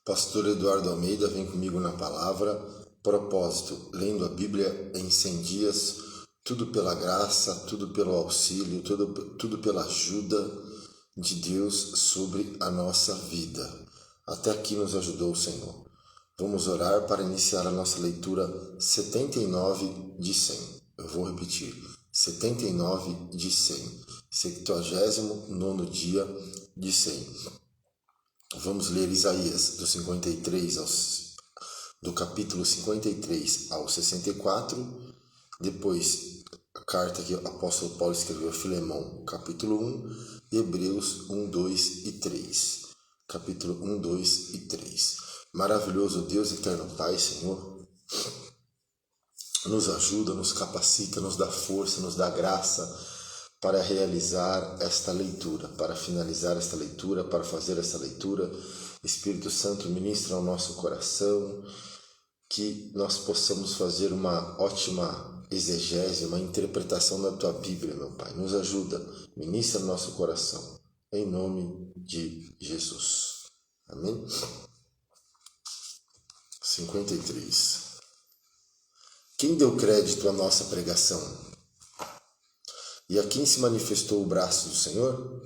Pastor Eduardo Almeida vem comigo na palavra. Propósito: lendo a Bíblia em 100 dias, tudo pela graça, tudo pelo auxílio, tudo pela ajuda de Deus sobre a nossa vida. Até aqui nos ajudou o Senhor. Vamos orar para iniciar a nossa leitura 79 de 100. Eu vou repetir: 79 de 100. 79º dia de 100. Vamos ler Isaías do capítulo 53 ao 64, depois a carta que o apóstolo Paulo escreveu a Filemão, capítulo 1, e Hebreus 1, 2 e 3, capítulo 1, 2 e 3. Maravilhoso Deus, eterno Pai, Senhor, nos ajuda, nos capacita, nos dá força, nos dá graça para realizar esta leitura, para finalizar esta leitura, para fazer esta leitura. Espírito Santo, ministra ao nosso coração, que nós possamos fazer uma ótima exegese, uma interpretação da Tua Bíblia, meu Pai. Nos ajuda, ministra no nosso coração, em nome de Jesus. Amém? 53. Quem deu crédito à nossa pregação? E a quem se manifestou o braço do Senhor?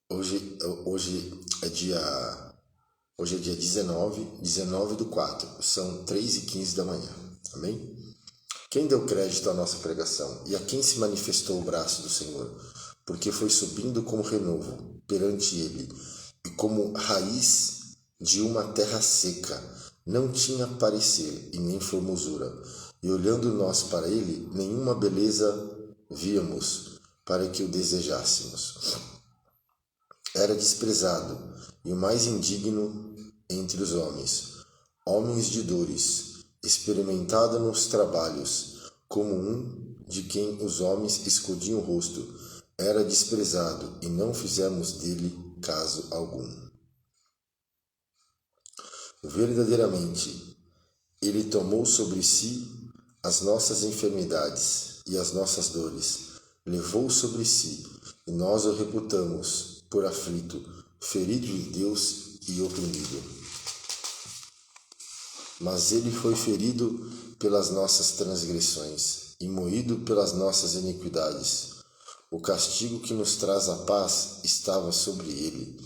Hoje é dia 19/4, são 3h15 da manhã, amém? Quem deu crédito à nossa pregação? E a quem se manifestou o braço do Senhor? Porque foi subindo como renovo perante ele, e como raiz de uma terra seca, não tinha parecer e nem formosura. E olhando nós para ele, nenhuma beleza víamos para que o desejássemos. Era desprezado e o mais indigno entre os homens de dores, experimentado nos trabalhos, como um de quem os homens escondiam o rosto. Era desprezado e não fizemos dele caso algum. Verdadeiramente, ele tomou sobre si as nossas enfermidades e as nossas dores, levou sobre si, e nós o reputamos por aflito, ferido de Deus e oprimido. Mas ele foi ferido pelas nossas transgressões e moído pelas nossas iniquidades. O castigo que nos traz a paz estava sobre ele,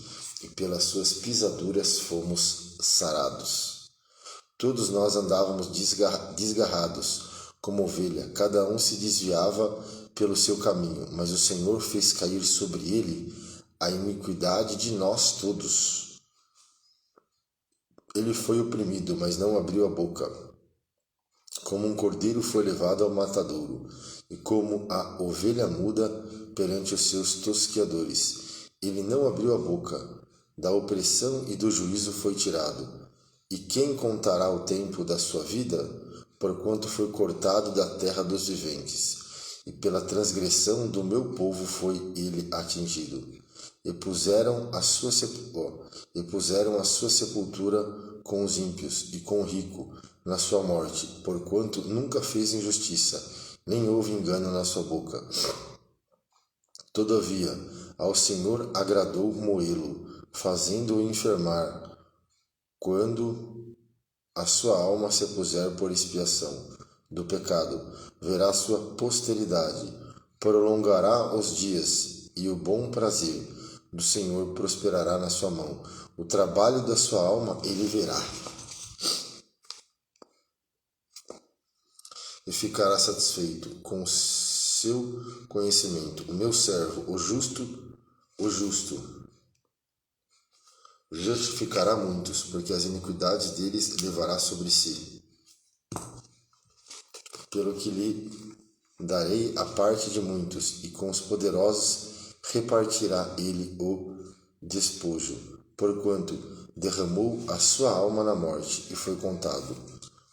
e pelas suas pisaduras fomos sarados. Todos nós andávamos desgarrados, como ovelha, cada um se desviava pelo seu caminho, mas o Senhor fez cair sobre ele a iniquidade de nós todos. Ele foi oprimido, mas não abriu a boca. Como um cordeiro foi levado ao matadouro, e como a ovelha muda perante os seus tosqueadores, ele não abriu a boca. Da opressão e do juízo foi tirado. E quem contará o tempo da sua vida? Porquanto foi cortado da terra dos viventes, e pela transgressão do meu povo foi ele atingido. E puseram a sua sepultura com os ímpios e com o rico na sua morte, porquanto nunca fez injustiça, nem houve engano na sua boca. Todavia, ao Senhor agradou moê-lo, fazendo-o enfermar, quando a sua alma se puser por expiação do pecado, verá sua posteridade, prolongará os dias, e o bom prazer do Senhor prosperará na sua mão. O trabalho da sua alma ele verá, e ficará satisfeito com o seu conhecimento. O meu servo, o justo, justificará muitos, porque as iniquidades deles levará sobre si. Pelo que lhe darei a parte de muitos, e com os poderosos repartirá ele o despojo, porquanto derramou a sua alma na morte, e foi contado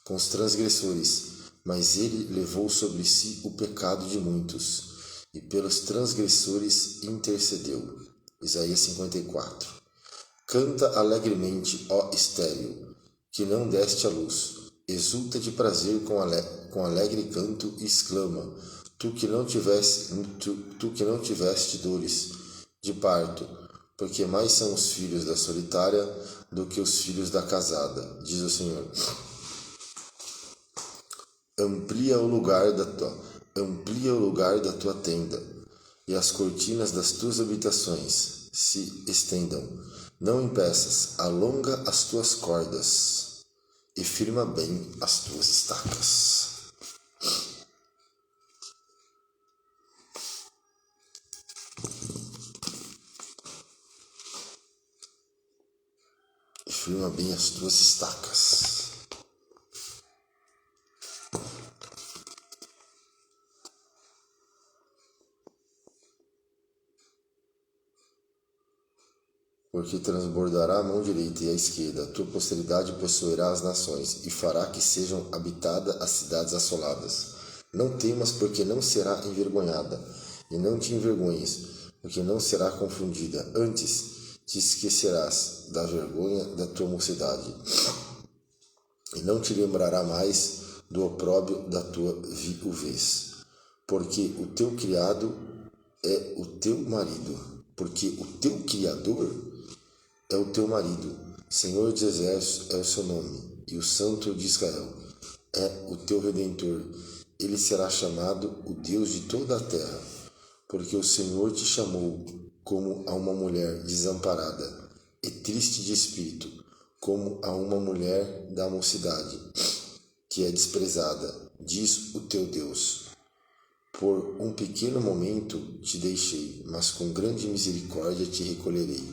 com os transgressores. Mas ele levou sobre si o pecado de muitos, e pelos transgressores intercedeu. Isaías 54. Canta alegremente, ó estéril, que não deste à luz. Exulta de prazer com alegre canto e exclama: tu que não tiveste dores de parto, porque mais são os filhos da solitária do que os filhos da casada, diz o Senhor. Amplia o lugar da tua tenda, e as cortinas das tuas habitações se estendam. Não impeças, alonga as tuas cordas, e firma bem as tuas estacas. E firma bem as tuas estacas. Porque transbordará a mão direita e a esquerda, a tua posteridade possuirá as nações, e fará que sejam habitadas as cidades assoladas. Não temas, porque não será envergonhada, e não te envergonhes, porque não será confundida. Antes te esquecerás da vergonha da tua mocidade, e não te lembrará mais do opróbrio da tua viuvez. Porque o teu criado é o teu marido, porque o teu Criador é o teu marido, Senhor dos Exércitos é o seu nome, e o Santo de Israel é o teu Redentor. Ele será chamado o Deus de toda a terra, porque o Senhor te chamou como a uma mulher desamparada e triste de espírito, como a uma mulher da mocidade, que é desprezada, diz o teu Deus. Por um pequeno momento te deixei, mas com grande misericórdia te recolherei.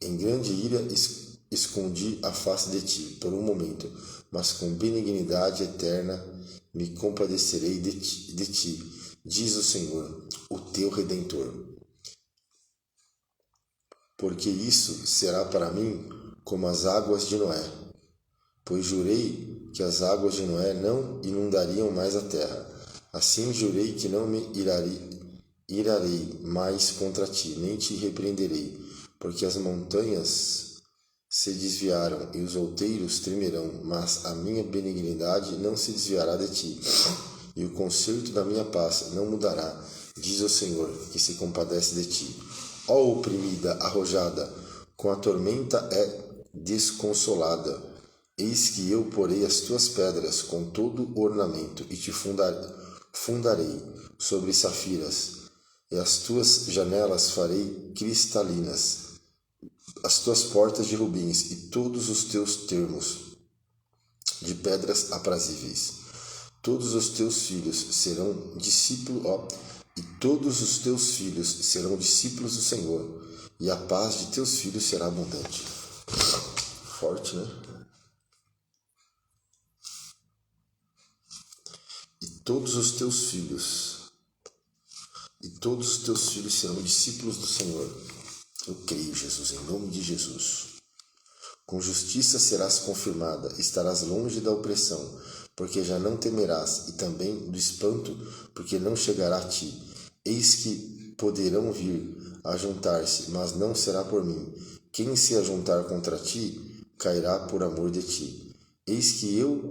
Em grande ira escondi a face de ti por um momento, mas com benignidade eterna me compadecerei de ti, diz o Senhor, o teu Redentor. Porque isso será para mim como as águas de Noé, pois jurei que as águas de Noé não inundariam mais a terra. Assim jurei que não me irarei mais contra ti, nem te repreenderei, porque as montanhas se desviaram e os outeiros tremerão, mas a minha benignidade não se desviará de ti, e o conserto da minha paz não mudará, diz o Senhor, que se compadece de ti. Ó oprimida, arrojada, com a tormenta é desconsolada, eis que eu porei as tuas pedras com todo ornamento, e te fundarei sobre safiras, e as tuas janelas farei cristalinas, as tuas portas de rubins, e todos os teus termos de pedras aprazíveis. Todos os teus filhos serão discípulos, e todos os teus filhos serão discípulos do Senhor, e a paz de teus filhos será abundante. Forte, né? E todos os teus filhos serão discípulos do Senhor. Eu creio, Jesus, em nome de Jesus. Com justiça serás confirmada, estarás longe da opressão, porque já não temerás, e também do espanto, porque não chegará a ti. Eis que poderão vir a juntar-se, mas não será por mim. Quem se ajuntar contra ti, cairá por amor de ti. Eis que eu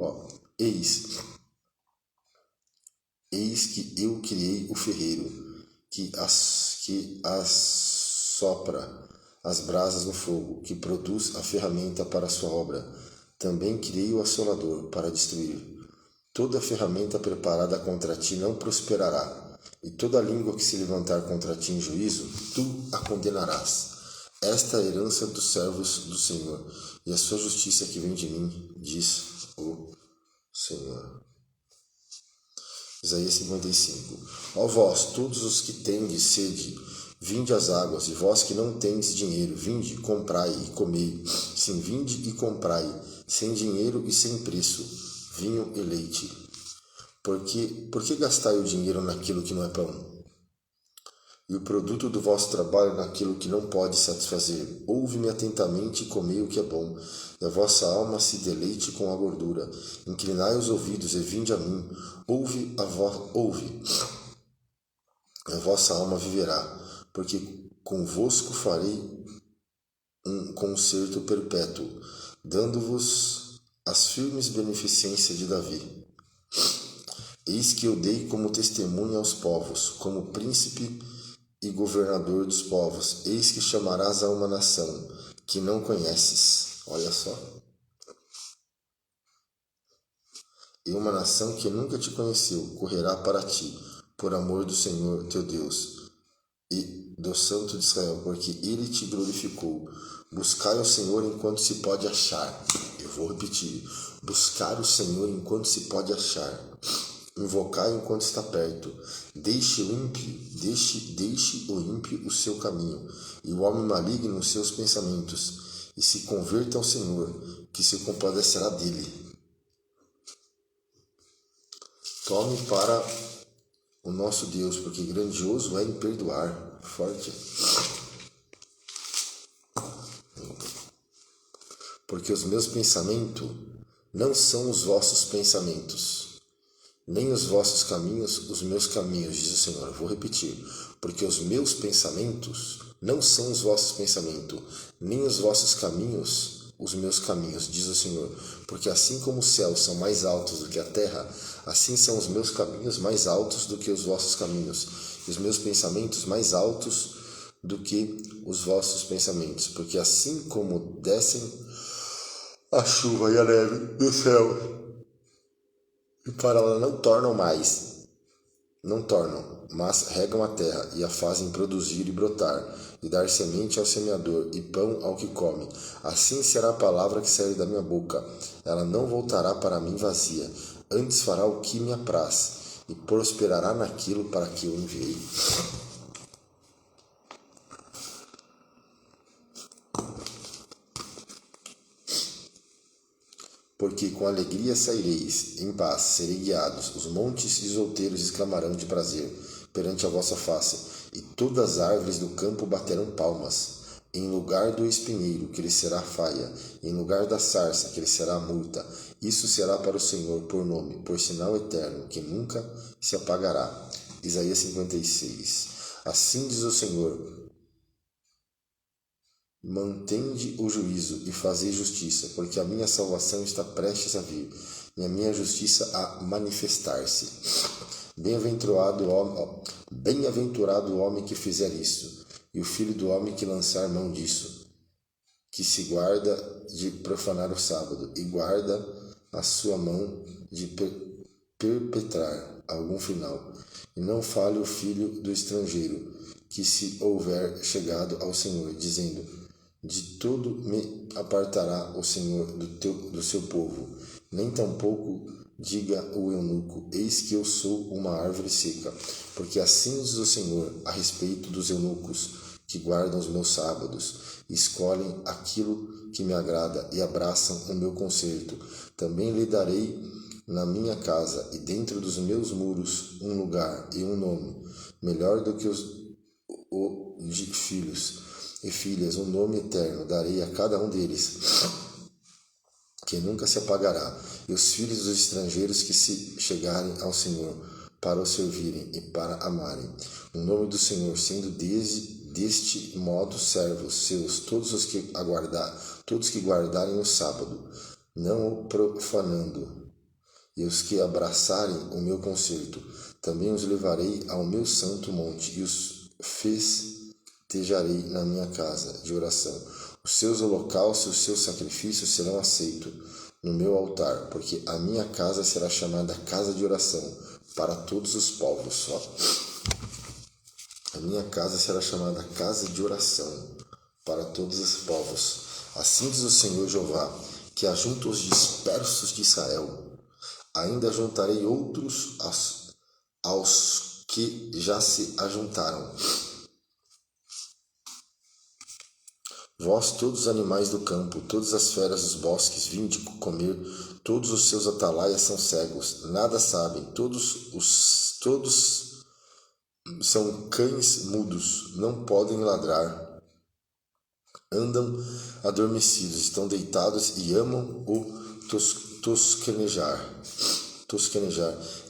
criei o ferreiro, que assopra as brasas no fogo, que produz a ferramenta para a sua obra. Também criei o assolador para destruir. Toda ferramenta preparada contra ti não prosperará, e toda língua que se levantar contra ti em juízo, tu a condenarás. Esta é a herança dos servos do Senhor, e a sua justiça que vem de mim, diz o Senhor. Isaías 55. Ó vós, todos os que tendes sede, vinde às águas, e vós que não tendes dinheiro, vinde, comprai e comei. Sim, vinde e comprai, sem dinheiro e sem preço, vinho e leite. Por que gastai o dinheiro naquilo que não é pão? E o produto do vosso trabalho naquilo que não pode satisfazer? Ouve-me atentamente e comei o que é bom, e a vossa alma se deleite com a gordura. Inclinai os ouvidos e vinde a mim. Ouve, a vossa alma viverá, porque convosco farei um concerto perpétuo, dando-vos as firmes beneficências de Davi. Eis que eu dei como testemunha aos povos, como príncipe e governador dos povos. Eis que chamarás a uma nação que não conheces. Olha só. E uma nação que nunca te conheceu correrá para ti, por amor do Senhor teu Deus e do Santo de Israel, porque ele te glorificou. Buscai o Senhor enquanto se pode achar. Eu vou repetir. Buscar o Senhor enquanto se pode achar. Invocai enquanto está perto. Deixe o ímpio o seu caminho, e o homem maligno os seus pensamentos, e se converta ao Senhor, que se compadecerá dele. Tome para o nosso Deus, porque grandioso é em perdoar. Forte. Porque os meus pensamentos não são os vossos pensamentos, nem os vossos caminhos os meus caminhos, diz o Senhor. Eu vou repetir. Porque os meus pensamentos não são os vossos pensamentos, nem os vossos caminhos os meus caminhos, diz o Senhor. Porque assim como os céus são mais altos do que a terra, assim são os meus caminhos mais altos do que os vossos caminhos, e os meus pensamentos mais altos do que os vossos pensamentos. Porque assim como descem a chuva e a neve do céu, e para ela não tornam, mas regam a terra e a fazem produzir e brotar, e dar semente ao semeador e pão ao que come. Assim será a palavra que sair da minha boca. Ela não voltará para mim vazia, antes fará o que me apraz, e prosperará naquilo para que eu enviei. Porque com alegria saireis, em paz serei guiados, os montes e os outeiros exclamarão de prazer perante a vossa face, e todas as árvores do campo baterão palmas. Em lugar do espinheiro crescerá a faia, em lugar da sarça crescerá a murta. Isso será para o Senhor por nome, por sinal eterno, que nunca se apagará. Isaías 56. Assim diz o Senhor: mantende o juízo e fazei justiça, porque a minha salvação está prestes a vir, e a minha justiça a manifestar-se. Bem-aventurado o homem que fizer isso, e o filho do homem que lançar mão disso, que se guarda de profanar o sábado, e guarda a sua mão de perpetrar algum final. E não fale o filho do estrangeiro, que se houver chegado ao Senhor, dizendo: de tudo me apartará o Senhor do seu povo. Nem tampouco diga o eunuco: eis que eu sou uma árvore seca. Porque assim diz o Senhor a respeito dos eunucos que guardam os meus sábados, escolhem aquilo que me agrada e abraçam o meu concerto. Também lhe darei na minha casa e dentro dos meus muros um lugar e um nome, melhor do que o de filhos e filhas, um nome eterno darei a cada um deles, que nunca se apagará. E os filhos dos estrangeiros que se chegarem ao Senhor para o servirem e para amarem o nome do Senhor, sendo deste modo servos seus, todos que guardarem o sábado, não o profanando, e os que abraçarem o meu concerto, também os levarei ao meu santo monte, e os festejarei na minha casa de oração. Os seus holocaustos, os seus sacrifícios serão aceitos no meu altar, porque a minha casa será chamada casa de oração para todos os povos. A minha casa será chamada casa de oração para todos os povos. Assim diz o Senhor Jeová, que ajunta os dispersos de Israel. Ainda juntarei outros aos que já se ajuntaram. Vós, todos os animais do campo, todas as feras dos bosques, vinde comer, todos os seus atalaias são cegos, nada sabem, todos são cães mudos, não podem ladrar, andam adormecidos, estão deitados e amam o tosquenejar.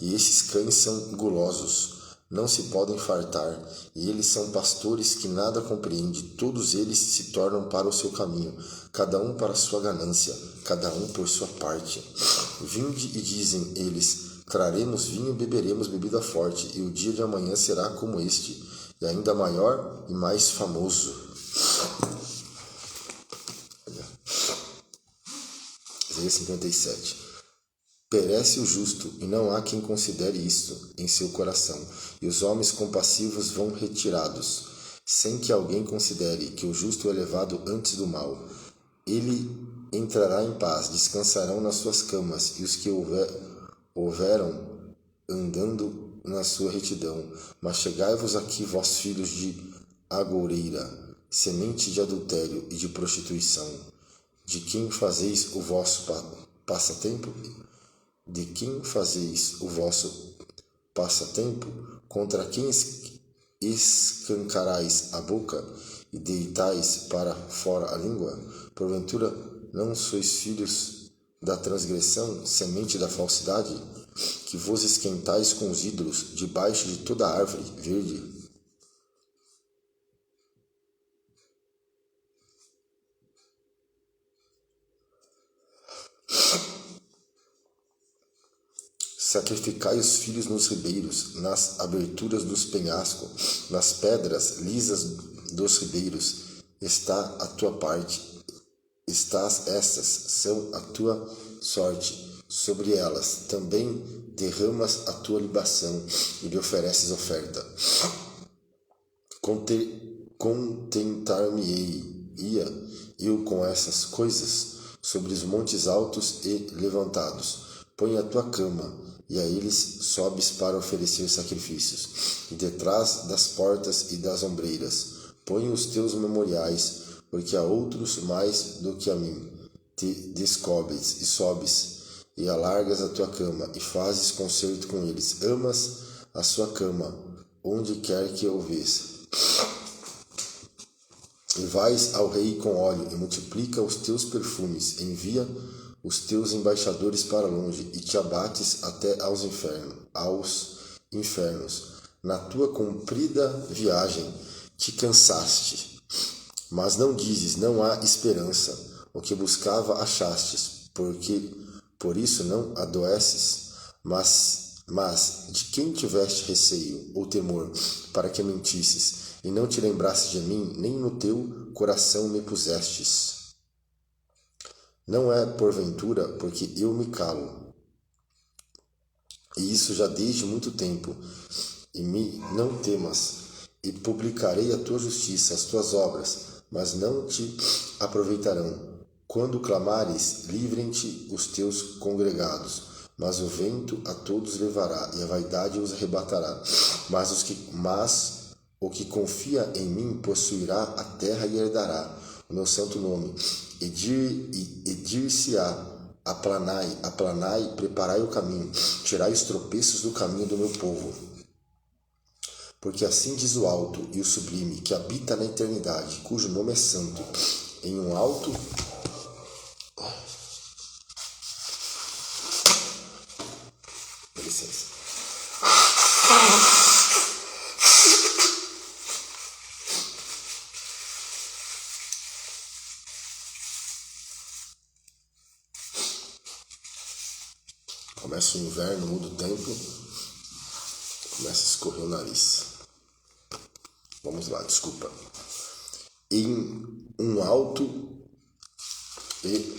E esses cães são gulosos, não se podem fartar, e eles são pastores que nada compreendem. Todos eles se tornam para o seu caminho, cada um para a sua ganância, cada um por sua parte. Vinde, e dizem eles, traremos vinho e beberemos bebida forte, e o dia de amanhã será como este, e ainda maior e mais famoso. Isaías 57. Perece o justo, e não há quem considere isto em seu coração, e os homens compassivos vão retirados, sem que alguém considere que o justo é levado antes do mal. Ele entrará em paz, descansarão nas suas camas, e os que houveram andando na sua retidão. Mas chegai-vos aqui, vós filhos de agoureira, semente de adultério e de prostituição. De quem fazeis o vosso passatempo? De quem fazeis o vosso passatempo? Contra quem escancarais a boca e deitais para fora a língua? Porventura não sois filhos da transgressão, semente da falsidade, que vos esquentais com os ídolos debaixo de toda árvore verde? Sacrificai os filhos nos ribeiros, nas aberturas dos penhascos, nas pedras lisas dos ribeiros. Está a tua parte, estas são a tua sorte. Sobre elas também derramas a tua libação e lhe ofereces oferta. Contentar-me-ia eu com essas coisas sobre os montes altos e levantados. Põe a tua cama, e a eles sobes para oferecer sacrifícios, e detrás das portas e das ombreiras. Põe os teus memoriais, porque há outros mais do que a mim. Te descobres e sobes, e alargas a tua cama, e fazes concerto com eles. Amas a sua cama, onde quer que o vês. E vais ao rei com óleo, e multiplica os teus perfumes, envia os teus embaixadores para longe, e te abates até aos infernos. Na tua comprida viagem te cansaste, mas não dizes, não há esperança. O que buscava achastes, porque por isso não adoeces. Mas de quem tiveste receio ou temor, para que mentisses, e não te lembrastes de mim, nem no teu coração me pusestes? Não é porventura porque eu me calo, e isso já desde muito tempo, e me não temas, e publicarei a tua justiça, as tuas obras, mas não te aproveitarão. Quando clamares, livrem-te os teus congregados, mas o vento a todos levará, e a vaidade os arrebatará. Mas o que confia em mim possuirá a terra e herdará o meu santo nome. E dir-se-á: aplanai, preparai o caminho, tirai os tropeços do caminho do meu povo. Porque assim diz o alto e o sublime, que habita na eternidade, cujo nome é santo. Em um alto... Dá licença. Começa o inverno, muda o tempo, começa a escorrer o nariz. Vamos lá, desculpa. Em um alto e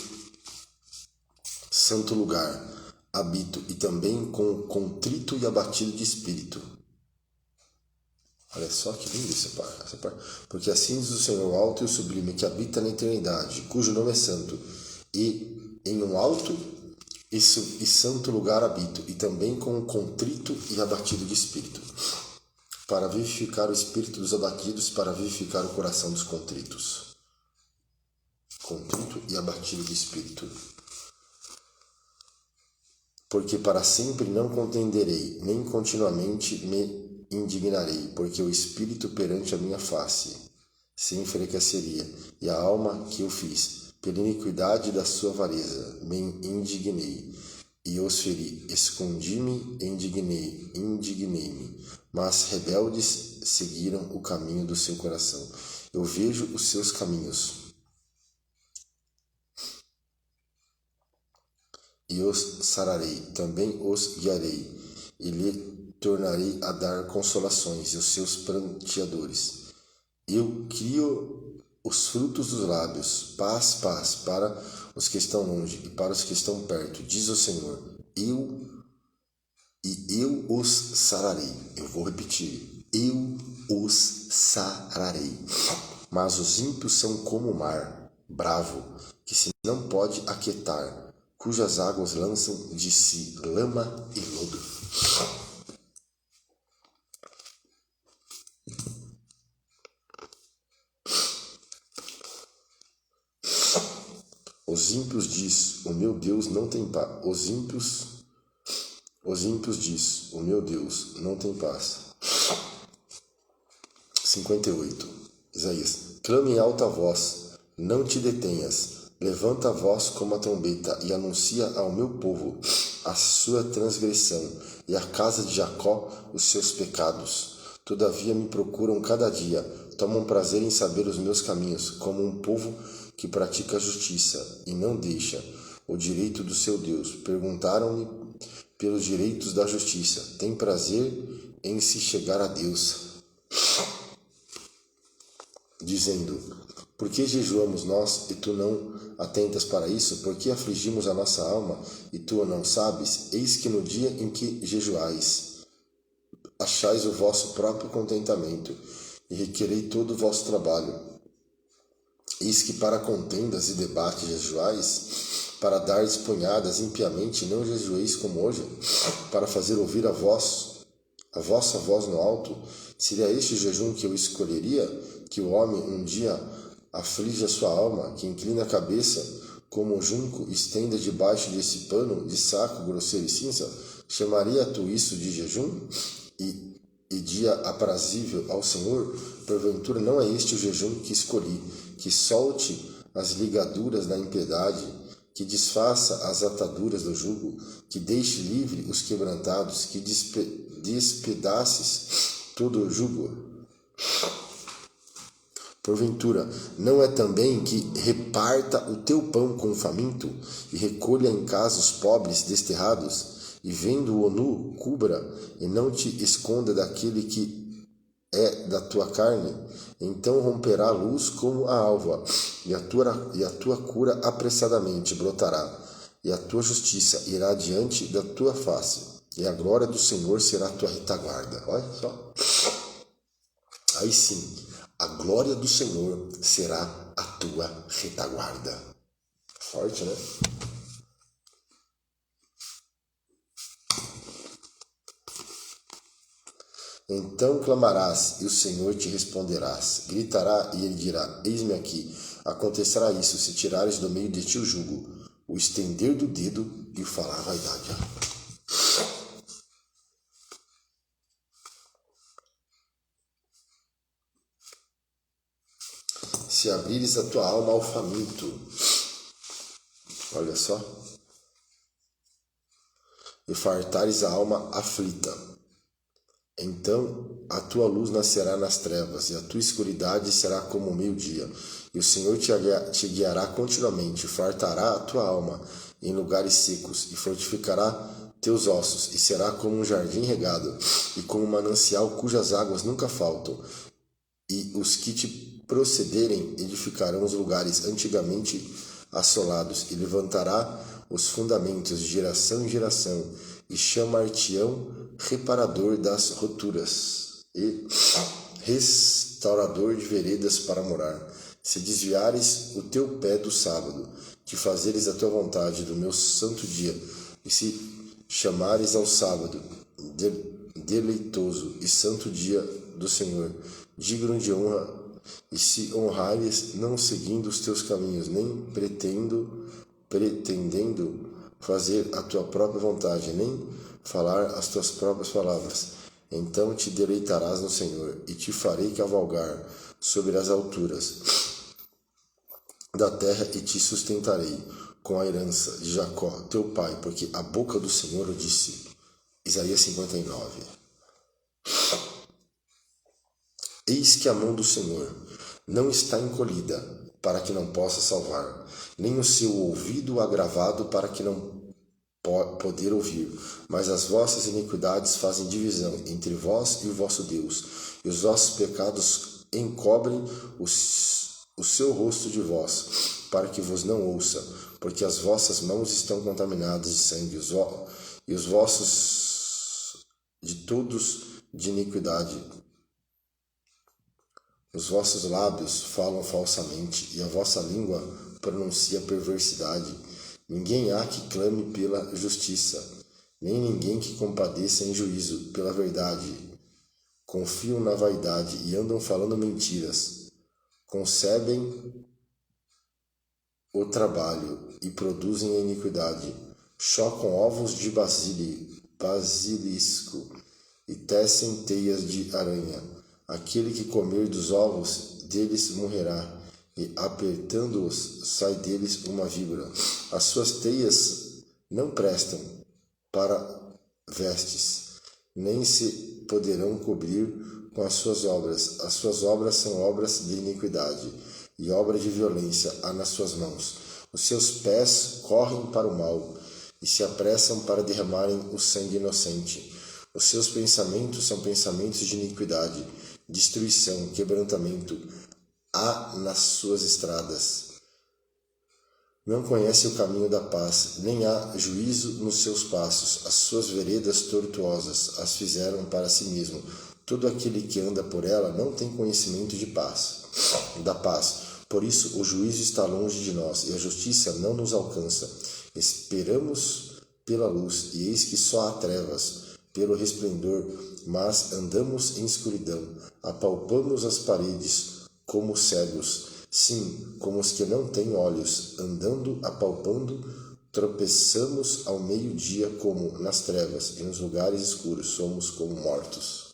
santo lugar habito, e também com contrito e abatido de espírito. Olha só que lindo essa parte. Porque assim diz o Senhor, alto e sublime, que habita na eternidade, cujo nome é santo, e em um alto e santo lugar habito, e também com contrito e abatido de espírito, para vivificar o espírito dos abatidos, para vivificar o coração dos contritos. Contrito e abatido de espírito. Porque para sempre não contenderei, nem continuamente me indignarei, porque o espírito perante a minha face se enfraqueceria, e a alma que eu fiz, pela iniquidade da sua avareza, me indignei, e os feri. Escondi-me, indignei-me, mas rebeldes seguiram o caminho do seu coração. Eu vejo os seus caminhos, e os sararei, também os guiarei, e tornarei a dar consolações, e os seus pranteadores. Eu crio os frutos dos lábios, paz, paz, para os que estão longe e para os que estão perto, diz o Senhor. Eu os sararei. Eu vou repetir. Eu os sararei. Mas os ímpios são como o mar, bravo, que se não pode aquietar, cujas águas lançam de si lama e lodo. Os ímpios diz, o meu Deus não tem paz. Os ímpios diz, o meu Deus não tem paz. 58. Isaías. Clame em alta voz, não te detenhas. Levanta a voz como a trombeta e anuncia ao meu povo a sua transgressão e à casa de Jacó os seus pecados. Todavia me procuram cada dia, tomam prazer em saber os meus caminhos, como um povo que pratica a justiça e não deixa o direito do seu Deus. Perguntaram-me pelos direitos da justiça. Tem prazer em se chegar a Deus, dizendo: por que jejuamos nós e tu não atentas para isso? Por que afligimos a nossa alma e tu não sabes? Eis que no dia em que jejuais, achais o vosso próprio contentamento e requerei todo o vosso trabalho. Eis que para contendas e debates jejuais, para dar punhadas impiamente, não jejueis como hoje, para fazer ouvir a vossa voz no alto. Seria este o jejum que eu escolheria? Que o homem um dia aflige a sua alma, que inclina a cabeça como um junco, estenda debaixo desse pano de saco grosseiro e cinza? Chamaria tu isso de jejum? E dia aprazível ao Senhor? Porventura não é este o jejum que escolhi, que solte as ligaduras da impiedade, que desfaça as ataduras do jugo, que deixe livre os quebrantados, que despedaces todo o jugo? Porventura, não é também que reparta o teu pão com o faminto, e recolha em casa os pobres desterrados, e vendo o nu, cubra, e não te esconda daquele que é da tua carne? Então romperá a luz como a alva, e a tua cura apressadamente brotará, e a tua justiça irá diante da tua face, e a glória do Senhor será a tua retaguarda. Olha só. Aí sim, a glória do Senhor será a tua retaguarda. Forte, né? Então clamarás, e o Senhor te responderás. Gritará, e ele dirá: eis-me aqui. Acontecerá isso, se tirares do meio de ti o jugo, o estender do dedo e o falar vaidade. Se abrires a tua alma ao faminto, olha só, e fartares a alma aflita, então a tua luz nascerá nas trevas, e a tua escuridade será como o meio-dia. E o Senhor te guiará continuamente, fartará a tua alma em lugares secos, e fortificará teus ossos, e será como um jardim regado, e como um manancial cujas águas nunca faltam. E os que te procederem edificarão os lugares antigamente assolados, e levantará os fundamentos de geração em geração, e chamar-te-ão reparador das roturas e restaurador de veredas para morar. Se desviares o teu pé do sábado, de fazeres a tua vontade do meu santo dia, e se chamares ao sábado deleitoso e santo dia do Senhor, digno de honra, e se honrares, não seguindo os teus caminhos, nem pretendendo fazer a tua própria vontade, nem falar as tuas próprias palavras, então te deleitarás no Senhor, e te farei cavalgar sobre as alturas da terra, e te sustentarei com a herança de Jacó, teu pai, porque a boca do Senhor o disse. Isaías 59. Eis que a mão do Senhor não está encolhida, para que não possa salvar, nem o seu ouvido agravado, para que não poder ouvir. Mas as vossas iniquidades fazem divisão entre vós e o vosso Deus, e os vossos pecados encobrem o seu rosto de vós, para que vos não ouça, porque as vossas mãos estão contaminadas de sangue, e os vossos de todos de iniquidade. Os vossos lábios falam falsamente, e a vossa língua pronuncia perversidade. Ninguém há que clame pela justiça, nem ninguém que compadeça em juízo pela verdade. Confiam na vaidade e andam falando mentiras. Concebem o trabalho e produzem a iniquidade. Chocam ovos de basilisco e tecem teias de aranha. Aquele que comer dos ovos deles morrerá, e apertando-os sai deles uma víbora. As suas teias não prestam para vestes, nem se poderão cobrir com as suas obras. As suas obras são obras de iniquidade, e obra de violência há nas suas mãos. Os seus pés correm para o mal, e se apressam para derramarem o sangue inocente. Os seus pensamentos são pensamentos de iniquidade, destruição, quebrantamento há nas suas estradas. Não conhece o caminho da paz, nem há juízo nos seus passos. As suas veredas tortuosas as fizeram para si mesmo. Todo aquele que anda por ela não tem conhecimento da paz. Por isso o juízo está longe de nós, e a justiça não nos alcança. Esperamos pela luz, e eis que só há trevas pelo resplendor, mas andamos em escuridão. Apalpamos as paredes como cegos, sim, como os que não têm olhos, andando, apalpando, tropeçamos ao meio-dia como nas trevas, e nos lugares escuros somos como mortos.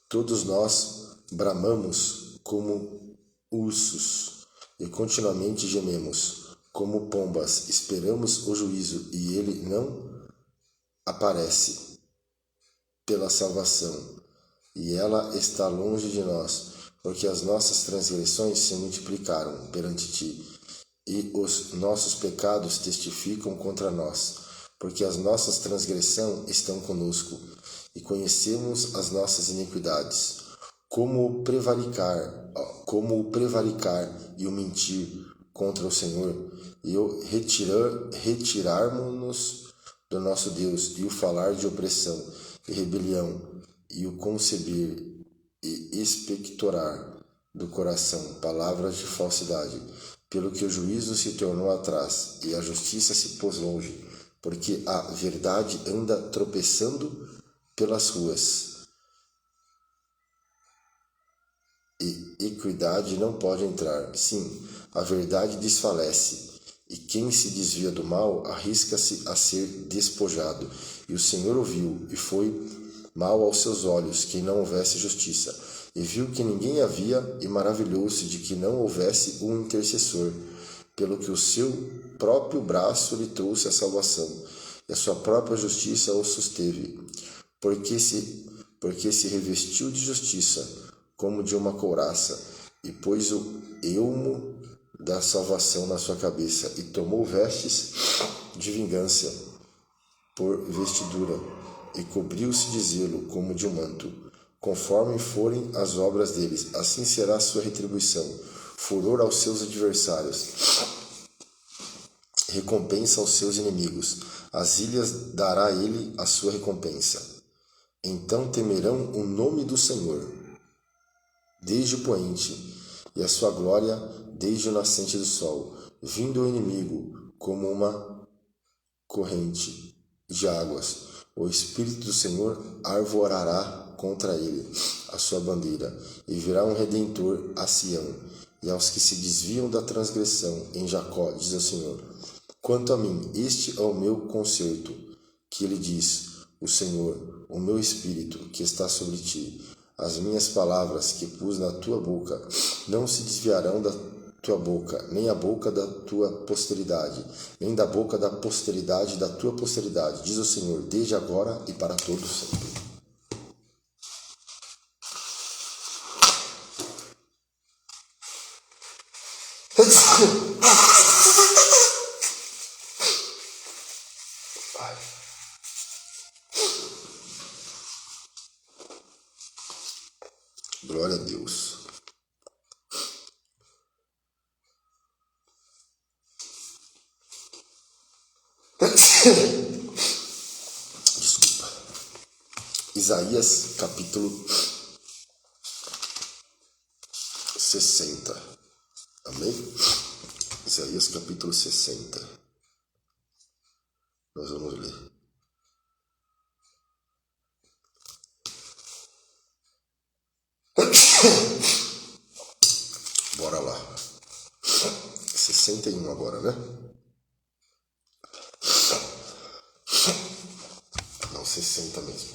Todos nós bramamos como ursos, e continuamente gememos como pombas. Esperamos o juízo, e ele não aparece pela salvação, e ela está longe de nós, porque as nossas transgressões se multiplicaram perante ti, e os nossos pecados testificam contra nós, porque as nossas transgressões estão conosco, e conhecemos as nossas iniquidades. Como o prevaricar e o mentir contra o Senhor, e o retirarmos-nos do nosso Deus, e o falar de opressão e rebelião, e o conceber e expectorar do coração palavras de falsidade, pelo que o juízo se tornou atrás, e a justiça se pôs longe, porque a verdade anda tropeçando pelas ruas, e equidade não pode entrar. Sim, a verdade desfalece, e quem se desvia do mal arrisca-se a ser despojado. E o Senhor ouviu, e foi mal aos seus olhos que não houvesse justiça. E viu que ninguém havia, e maravilhou-se de que não houvesse um intercessor, pelo que o seu próprio braço lhe trouxe a salvação, e a sua própria justiça o susteve. Porque se revestiu de justiça, como de uma couraça, e pôs o elmo da salvação na sua cabeça, e tomou vestes de vingança por vestidura, e cobriu-se de zelo como de um manto. Conforme forem as obras deles, assim será a sua retribuição. Furor aos seus adversários, recompensa aos seus inimigos. As ilhas dará ele a sua recompensa. Então temerão o nome do Senhor desde o poente, e a sua glória desde o nascente do sol. Vindo o inimigo como uma corrente de águas, o Espírito do Senhor arvorará contra ele a sua bandeira, e virá um Redentor a Sião, e aos que se desviam da transgressão em Jacó, diz o Senhor. Quanto a mim, este é o meu conserto, que ele diz, o Senhor, o meu Espírito que está sobre ti. As minhas palavras que pus na tua boca não se desviarão da tua boca, nem a boca da tua posteridade, nem da boca da posteridade da tua posteridade, diz o Senhor, desde agora e para todo sempre. Glória a Deus. Desculpa. Isaías capítulo 60. Amém? Isaías capítulo 60. Nós vamos ler. Bora lá. 61 agora, né? Não, 60 mesmo.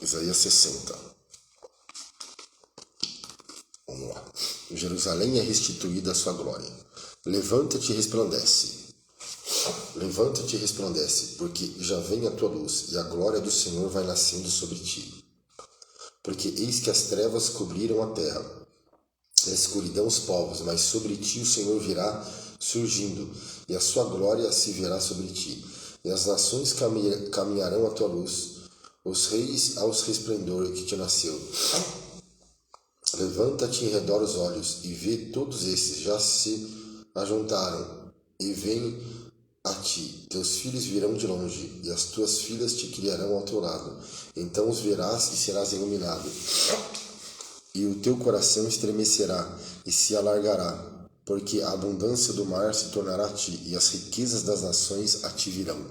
Isaías 60. Vamos lá. Jerusalém é restituída a sua glória. Levanta-te e resplandece. Levanta-te e resplandece, porque já vem a tua luz, e a glória do Senhor vai nascendo sobre ti. Porque eis que as trevas cobriram a terra, e a escuridão os povos, mas sobre ti o Senhor virá surgindo, e a sua glória se verá sobre ti. E as nações caminharão à tua luz, os reis aos resplendor que te nasceu. Levanta-te em redor os olhos, e vê todos esses já se ajuntaram, e vêm a ti. Teus filhos virão de longe, e as tuas filhas te criarão ao teu lado. Então os verás e serás iluminado, e o teu coração estremecerá e se alargará, porque a abundância do mar se tornará a ti, e as riquezas das nações a ti virão.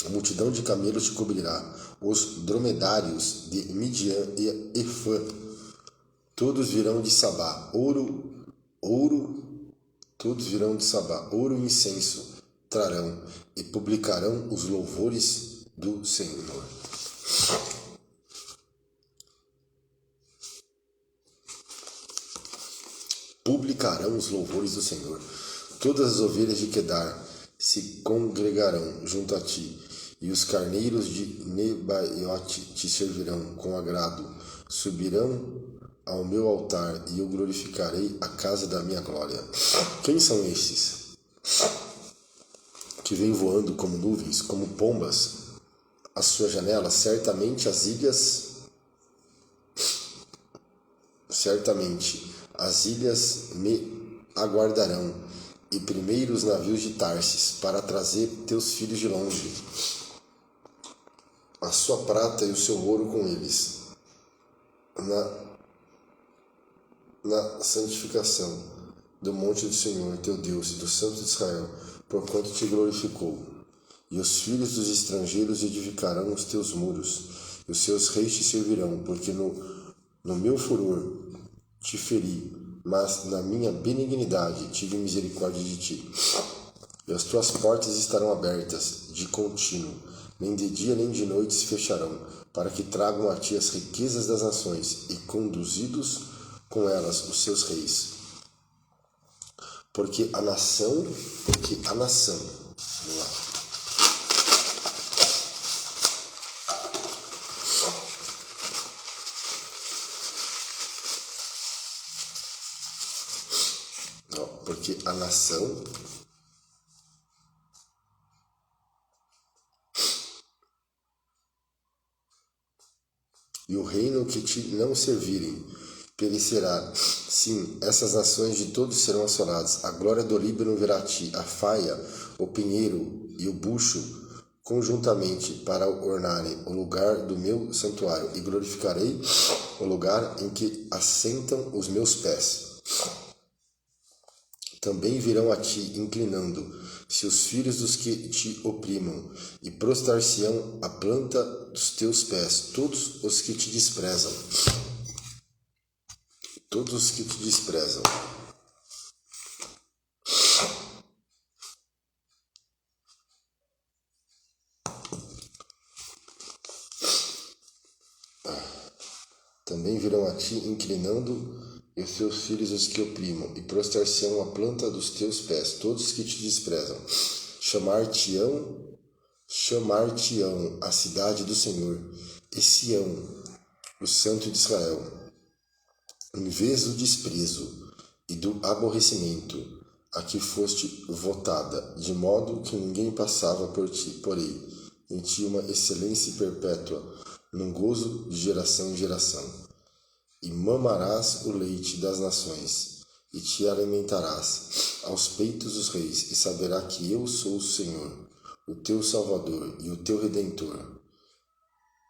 A multidão de camelos te cobrirá, os dromedários de Midian e Efã, todos virão de Sabá, todos virão de Sabá, ouro e incenso trarão, e publicarão os louvores do Senhor. Publicarão os louvores do Senhor. Todas as ovelhas de Quedar se congregarão junto a ti, e os carneiros de Nebaiote te servirão com agrado. Subirão ao meu altar, e eu glorificarei a casa da minha glória. Quem são estes que vêm voando como nuvens, como pombas à sua janela? Certamente as ilhas me aguardarão, e primeiro os navios de Tarsis, para trazer teus filhos de longe, a sua prata e o seu ouro com eles, na santificação do monte do Senhor teu Deus e do Santo de Israel, porquanto te glorificou. E os filhos dos estrangeiros edificarão os teus muros, e os seus reis te servirão, porque no meu furor te feri, mas na minha benignidade tive misericórdia de ti. E as tuas portas estarão abertas de contínuo, nem de dia nem de noite se fecharão, para que tragam a ti as riquezas das nações, e conduzidos com elas os seus reis. Porque a nação, vamos lá. Porque a nação e o reino que te não servirem perecerá. Sim, essas nações de todos serão assoladas. A glória do Líbano virá a ti, a faia, o pinheiro e o bucho conjuntamente, para ornarem o lugar do meu santuário, e glorificarei o lugar em que assentam os meus pés. Também virão a ti, inclinando-se os filhos dos que te oprimam, e prostrar-se-ão à planta dos teus pés todos os que te desprezam. Todos os que te desprezam. Também virão a ti, inclinando e os teus filhos os que oprimam, e prostrar-se-ão à planta dos teus pés todos os que te desprezam. Chamar-te-ão a cidade do Senhor, e Sião, o Santo de Israel. Em vez do desprezo e do aborrecimento, a que foste votada, de modo que ninguém passava por ti. Porém, em ti uma excelência perpétua, num gozo de geração em geração. E mamarás o leite das nações, e te alimentarás aos peitos dos reis, e saberá que eu sou o Senhor, o teu Salvador e o teu Redentor.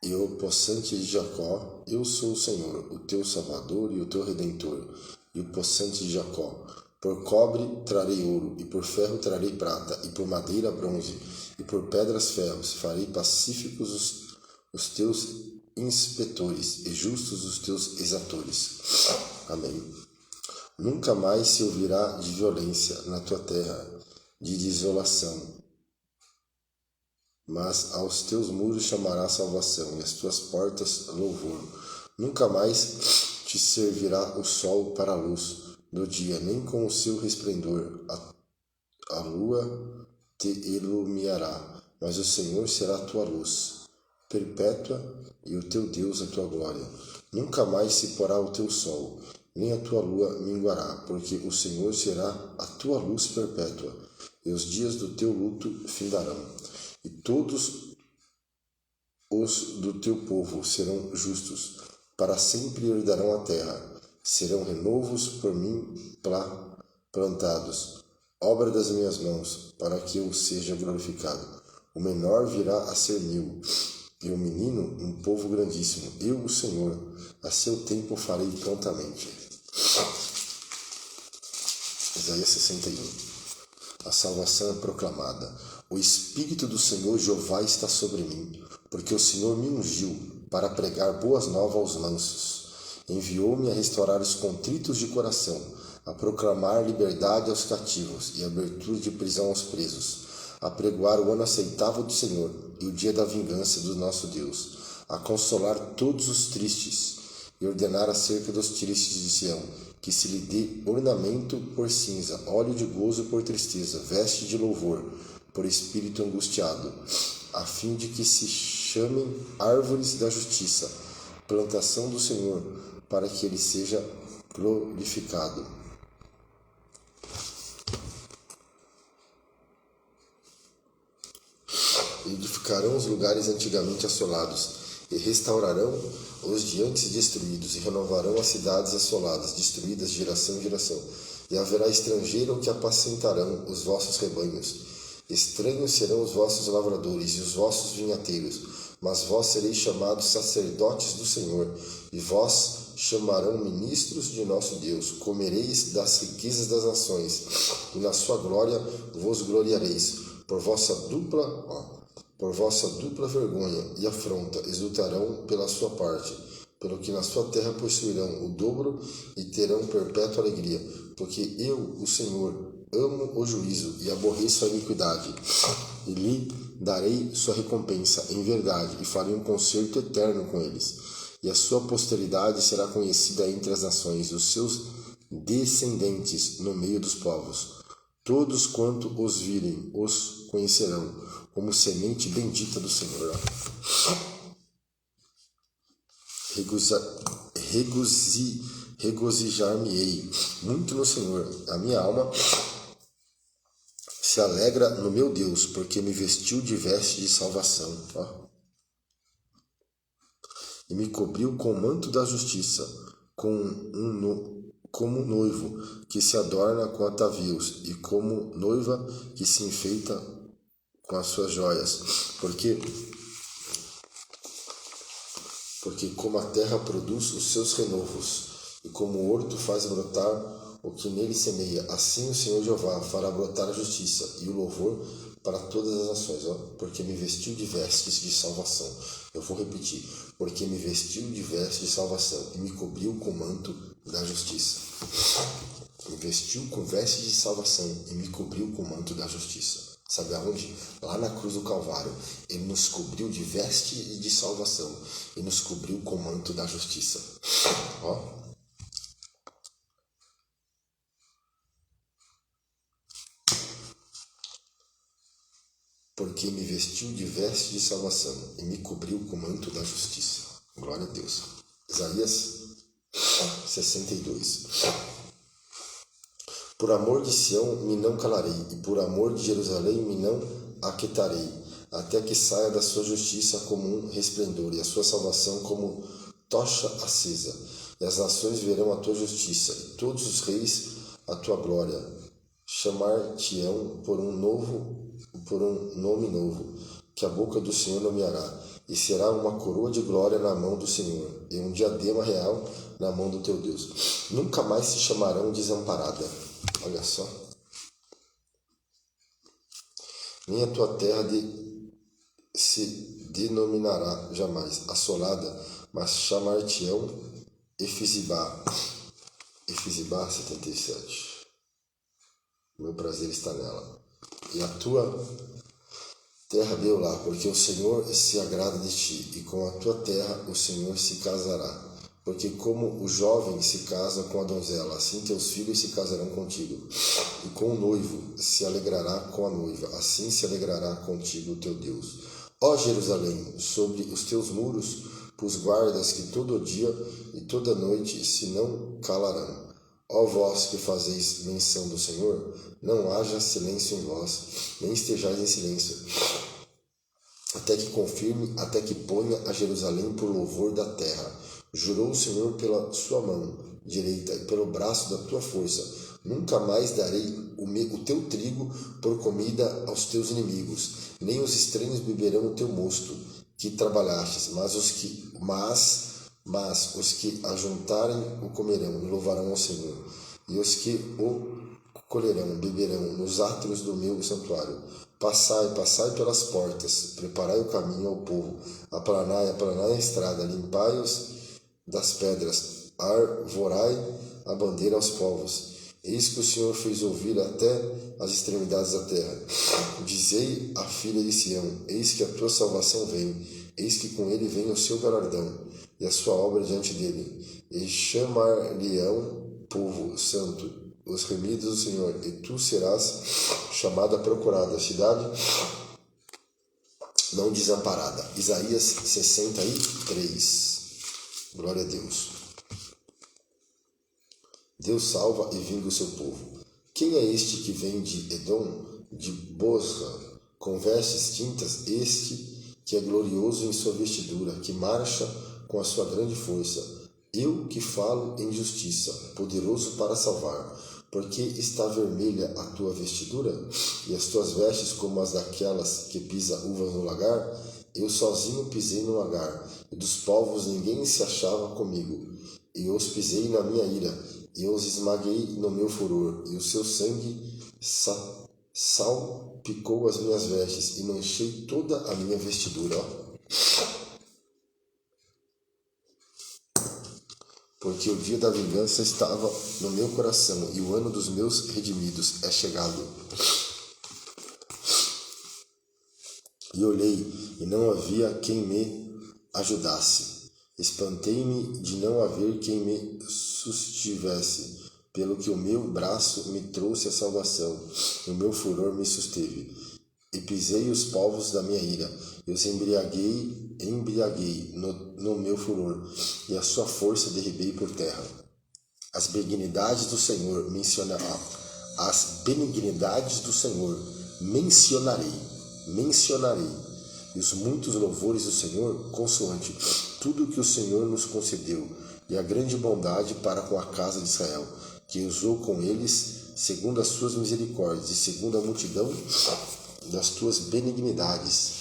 E o possante de Jacó, eu sou o Senhor, o teu Salvador e o teu Redentor. E o possante de Jacó, por cobre trarei ouro, e por ferro trarei prata, e por madeira bronze, e por pedras ferros, farei pacíficos os teus inspetores, e justos os teus exatores. Amém. Nunca mais se ouvirá de violência na tua terra, de desolação. Mas aos teus muros chamará salvação, e às tuas portas louvor. Nunca mais te servirá o sol para a luz do dia, nem com o seu resplendor a lua te iluminará, mas o Senhor será a tua luz perpétua e o teu Deus a tua glória. Nunca mais se porá o teu sol, nem a tua lua minguará, porque o Senhor será a tua luz perpétua, e os dias do teu luto findarão. E todos os do teu povo serão justos, para sempre herdarão a terra, serão renovos por mim plantados, obra das minhas mãos, para que eu seja glorificado. O menor virá a ser 1000, e o menino um povo grandíssimo. Eu, o Senhor, a seu tempo farei prontamente. Isaías 61. A salvação é proclamada. O Espírito do Senhor Jeová está sobre mim, porque o Senhor me ungiu para pregar boas novas aos mansos. Enviou-me a restaurar os contritos de coração, a proclamar liberdade aos cativos e abertura de prisão aos presos, a pregoar o ano aceitável do Senhor e o dia da vingança do nosso Deus, a consolar todos os tristes e ordenar acerca dos tristes de Sião, que se lhe dê ornamento por cinza, óleo de gozo por tristeza, veste de louvor por espírito angustiado, a fim de que se chamem árvores da justiça, plantação do Senhor, para que ele seja glorificado. Edificarão os lugares antigamente assolados, e restaurarão os de antes destruídos, e renovarão as cidades assoladas, destruídas de geração em geração. E haverá estrangeiro que apacentarão os vossos rebanhos. Estranhos serão os vossos lavradores e os vossos vinhateiros, mas vós sereis chamados sacerdotes do Senhor, e vós chamarão ministros de nosso Deus. Comereis das riquezas das nações, e na sua glória vos gloriareis. Por vossa dupla vergonha e afronta exultarão pela sua parte, pelo que na sua terra possuirão o dobro e terão perpétua alegria, porque eu, o Senhor, amo o juízo e aborreço a iniquidade, e lhe darei sua recompensa em verdade, e farei um concerto eterno com eles, e a sua posteridade será conhecida entre as nações, os seus descendentes no meio dos povos. Todos quanto os virem os conhecerão como semente bendita do Senhor. Regozijar-me-ei muito no Senhor. A minha alma se alegra no meu Deus, porque me vestiu de veste de salvação. E me cobriu com o manto da justiça, como noivo que se adorna com atavios, e como noiva que se enfeita com as suas joias, porque como a terra produz os seus renovos, e como o horto faz brotar o que nele semeia, assim o Senhor Jeová fará brotar a justiça e o louvor para todas as nações. Porque me vestiu de vestes de salvação. Eu vou repetir. Porque me vestiu de vestes de salvação e me cobriu com o manto da justiça. Me vestiu com vestes de salvação e me cobriu com o manto da justiça. Sabe aonde? Lá na cruz do Calvário. Ele nos cobriu de veste de salvação e nos cobriu com o manto da justiça. Porque me vestiu de veste de salvação e me cobriu com o manto da justiça. Glória a Deus. Isaías 62. Por amor de Sião me não calarei, e por amor de Jerusalém me não aquietarei, até que saia da sua justiça como um resplendor, e a sua salvação como tocha acesa. E as nações verão a tua justiça, e todos os reis a tua glória. Chamar-te-ão por um nome novo, que a boca do Senhor nomeará, e será uma coroa de glória na mão do Senhor, e um diadema real na mão do teu Deus. Nunca mais se chamarão desamparada. Olha só. Nem a tua terra se denominará jamais assolada, mas chamar-te-ão Efizibá. Efizibá 77. Meu prazer está nela. E a tua terra Beulah, porque o Senhor se agrada de ti, e com a tua terra o Senhor se casará. Porque como o jovem se casa com a donzela, assim teus filhos se casarão contigo. E com o noivo se alegrará com a noiva, assim se alegrará contigo o teu Deus. Ó Jerusalém, sobre os teus muros pus guardas que todo dia e toda noite se não calarão. Ó vós que fazeis menção do Senhor, não haja silêncio em vós, nem estejais em silêncio, até que confirme, até que ponha a Jerusalém por louvor da terra. Jurou o Senhor pela sua mão direita e pelo braço da tua força: nunca mais darei o teu trigo por comida aos teus inimigos, nem os estranhos beberão o teu mosto que trabalhastes, mas os que ajuntarem o comerão e louvarão ao Senhor, e os que o colherão beberão nos átrios do meu santuário. Passai pelas portas, preparai o caminho ao povo, aplanai a estrada, limpai-os das pedras, arvorai a bandeira aos povos. Eis que o Senhor fez ouvir até as extremidades da terra. Dizei à filha de Sião: eis que a tua salvação vem, eis que com ele vem o seu galardão, e a sua obra diante dele. E chamar-lhe-ão povo santo, os remidos do Senhor, e tu serás chamada procurada, cidade não desamparada. Isaías 63. Glória a Deus. Deus salva e vinga o seu povo. Quem é este que vem de Edom, de Bosra, com vestes tintas? Este que é glorioso em sua vestidura, que marcha com a sua grande força. Eu que falo em justiça, poderoso para salvar. Porque está vermelha a tua vestidura, e as tuas vestes como as daquelas que pisa uvas no lagar? Eu sozinho pisei no lagar, e dos povos ninguém se achava comigo. E os pisei na minha ira, e os esmaguei no meu furor, e o seu sangue salpicou as minhas vestes, e manchei toda a minha vestidura. Porque o dia da vingança estava no meu coração, e o ano dos meus redimidos é chegado. E olhei, e não havia quem me ajudasse. Espantei-me de não haver quem me sustivesse, pelo que o meu braço me trouxe a salvação, e o meu furor me susteve. E pisei os povos da minha ira, e os embriaguei no meu furor, e a sua força derribei por terra. As benignidades do Senhor mencionarei, e os muitos louvores do Senhor, consoante tudo que o Senhor nos concedeu, e a grande bondade para com a casa de Israel, que usou com eles segundo as suas misericórdias, e segundo a multidão das tuas benignidades.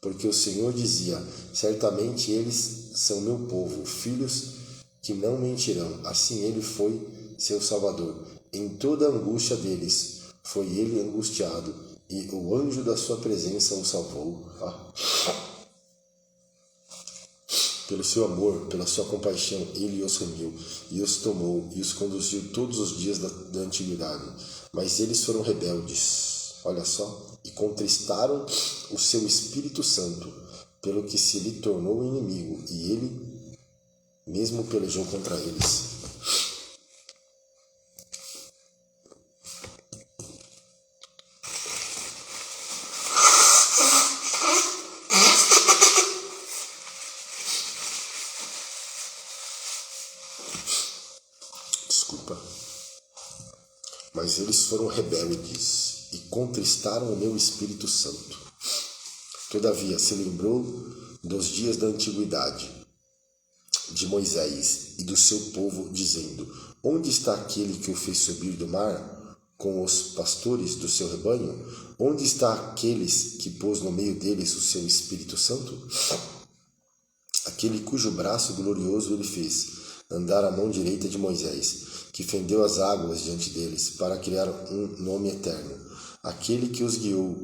Porque o Senhor dizia: certamente eles são meu povo, filhos que não mentirão. Assim ele foi seu Salvador. Em toda a angústia deles foi ele angustiado, e o anjo da sua presença o salvou. Pelo seu amor, pela sua compaixão, ele os remiu, e os tomou, e os conduziu todos os dias da antiguidade. Mas eles foram rebeldes, olha só, e contristaram o seu Espírito Santo, pelo que se lhe tornou inimigo, e ele mesmo pelejou contra eles. Mas eles foram rebeldes e contristaram o meu Espírito Santo. Todavia se lembrou dos dias da antiguidade de Moisés e do seu povo, dizendo: onde está aquele que o fez subir do mar com os pastores do seu rebanho? Onde está aqueles que pôs no meio deles o seu Espírito Santo? Aquele cujo braço glorioso ele fez andar à mão direita de Moisés, que fendeu as águas diante deles, para criar um nome eterno. Aquele que os guiou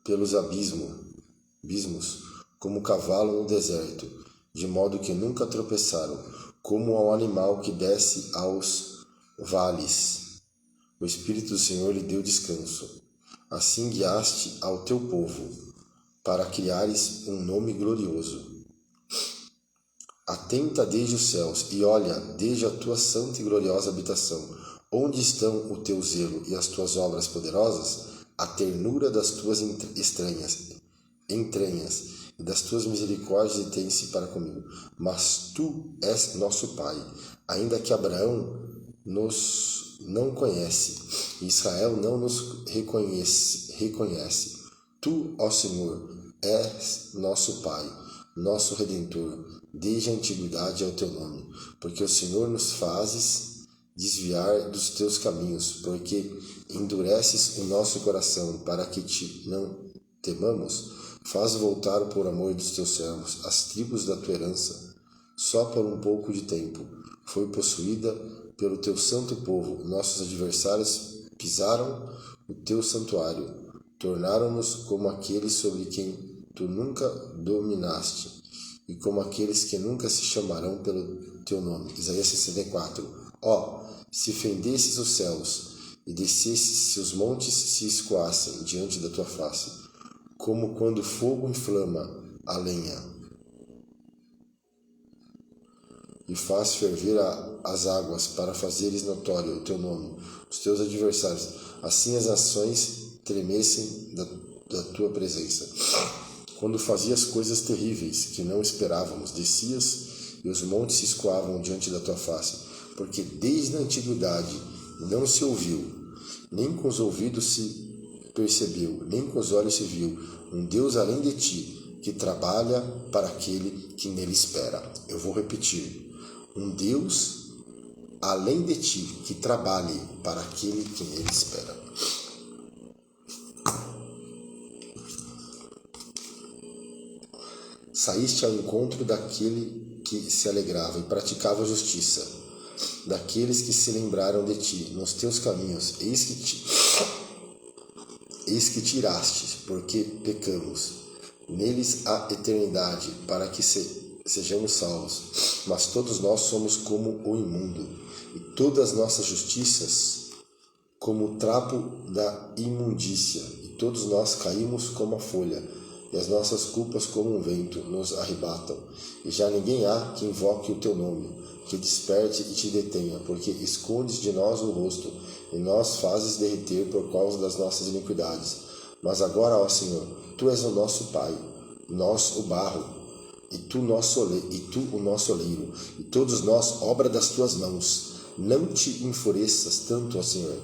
pelos abismos, como cavalo no deserto, de modo que nunca tropeçaram, como ao animal que desce aos vales. O Espírito do Senhor lhe deu descanso. Assim guiaste ao teu povo, para criares um nome glorioso. Atenta desde os céus e olha desde a tua santa e gloriosa habitação. Onde estão o teu zelo e as tuas obras poderosas? A ternura das tuas entranhas e das tuas misericórdias detém-se para comigo. Mas tu és nosso Pai, ainda que Abraão nos não conhece, e Israel não nos reconhece. Tu, ó Senhor, és nosso Pai, nosso Redentor. Desde a antiguidade é o teu nome, porque o Senhor nos fazes desviar dos teus caminhos, porque endureces o nosso coração para que te não temamos. Faz voltar por amor dos teus servos as tribos da tua herança. Só por um pouco de tempo foi possuída pelo teu santo povo. Nossos adversários pisaram o teu santuário, tornaram-nos como aqueles sobre quem tu nunca dominaste, e como aqueles que nunca se chamarão pelo teu nome. Isaías 64. Ó, se fendesses os céus e descesses, se os montes se escoassem diante da tua face, como quando fogo inflama a lenha e faz ferver as águas para fazeres notório o teu nome, os teus adversários, assim as nações tremessem da tua presença. Quando fazias coisas terríveis que não esperávamos, descias e os montes se escoavam diante da tua face, porque desde a antiguidade não se ouviu, nem com os ouvidos se percebeu, nem com os olhos se viu, um Deus além de ti, que trabalha para aquele que nele espera. Eu vou repetir: um Deus além de ti, que trabalhe para aquele que nele espera. Saíste ao encontro daquele que se alegrava e praticava a justiça, daqueles que se lembraram de ti nos teus caminhos. Eis que tirastes, porque pecamos. Neles há eternidade, para que sejamos salvos. Mas todos nós somos como o imundo, e todas as nossas justiças como o trapo da imundícia, e todos nós caímos como a folha, e as nossas culpas como um vento nos arrebatam. E já ninguém há que invoque o teu nome, que desperte e te detenha, porque escondes de nós o rosto, e nós fazes derreter por causa das nossas iniquidades. Mas agora, ó Senhor, tu és o nosso Pai, nós o barro, e tu o nosso oleiro, e todos nós obra das tuas mãos. Não te enfureças tanto, ó Senhor,